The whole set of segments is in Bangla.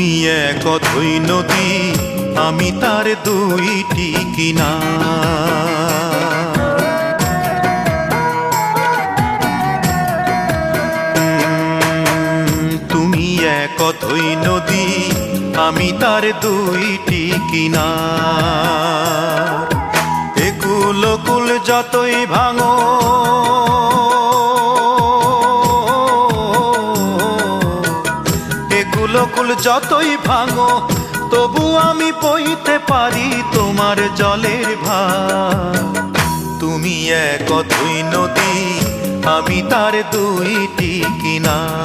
তুমি এক অথৈ নদী, আমি তার দুইটি কিনারা। তুমি এক অথৈ নদী, আমি তার দুইটি কিনার। একুল কুল যতই ভাঙো, কুল যতই ভাঙো, তবু আমি বইতে পারি তোমার জলের ভার। তুমি এক অথৈ নদী, আমি তার দুইটি কিনার।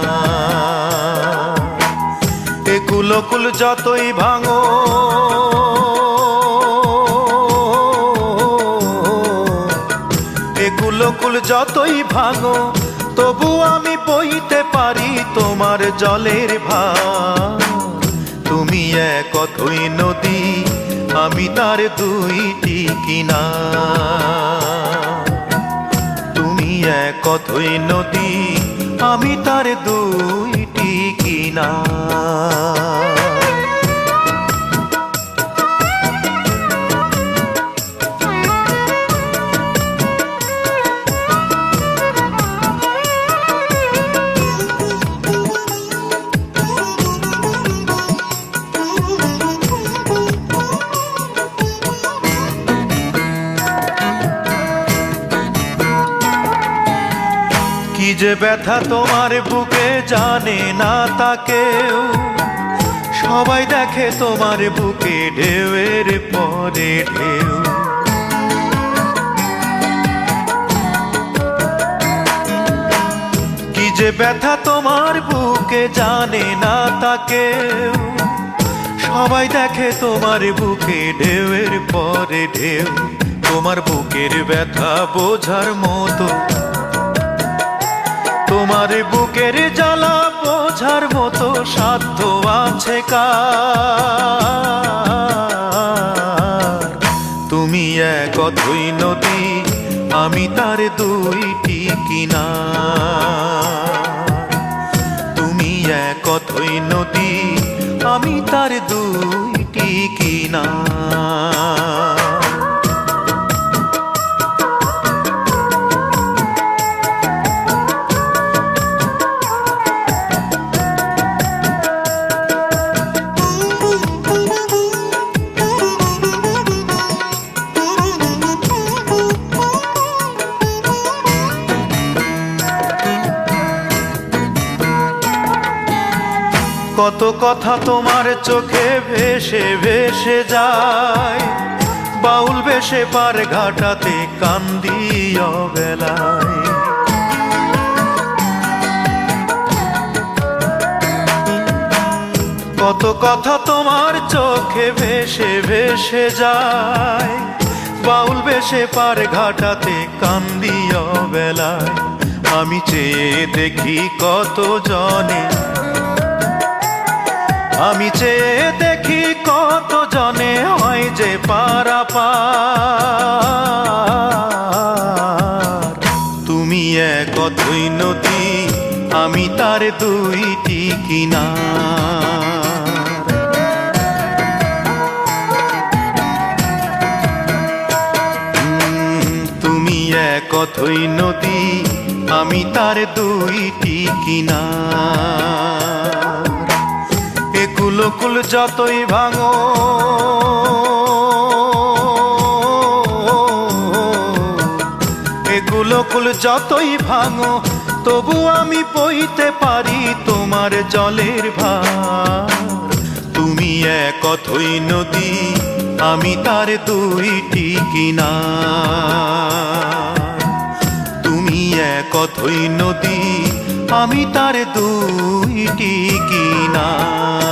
কুল কুল যতই ভাঙো, কুল কুল যতই ভাঙো, তবু আমি বইতে পারি তোমার জলের ভার। তুমি এক অথৈ নদী, আমি তার দুইটি কিনার। তুমি এক অথৈ নদী, আমি তার দুইটি কিনার। কি যে ব্যথা তোমার বুকে জানে না তা কেউ, সবাই দেখে তোমার বুকে ঢেউয়ের পরে ঢেউ। কি যে ব্যথা তোমার বুকে জানে না তা কেউ, সবাই দেখে তোমার বুকে ঢেউয়ের পরে ঢেউ। তোমার বুকের ব্যথা বোঝার মতো, তোমার বুকের জ্বালা বোঝার মতো সাধ্য আছে কার? তুমি এক অথৈ নদী, আমি তার দুইটি কিনার। তুমি এক অথৈ নদী, আমি তার দুইটি কিনার। কত কথা তোমার চোখে ভেসে ভেসে যায়, বাউল বেশে পার ঘাটাতে কান্দি অবেলায়। কত কথা তোমার চোখে ভেসে ভেসে যায়, বাউল বেশে পার ঘাটাতে কান্দি অবেলায়। আমি চেয়ে দেখি কত জনে, আমি চেয়ে দেখি কত জনে হয় যে পারাপার। তুমি এক অথৈ নদী, আমি তার দুইটি কিনার। তুমি এক অথৈ নদী, আমি তার দুইটি কিনার। কুল কুল যতই ভাঙো, কুল কুল যতই ভাঙো, তবু আমি বইতে পারি তোমার জলের ভার। তুমি এক অথৈ নদী, আমি তার দুইটি কিনার। তুমি এক অথৈ নদী, আমি তার দুইটি কিনার।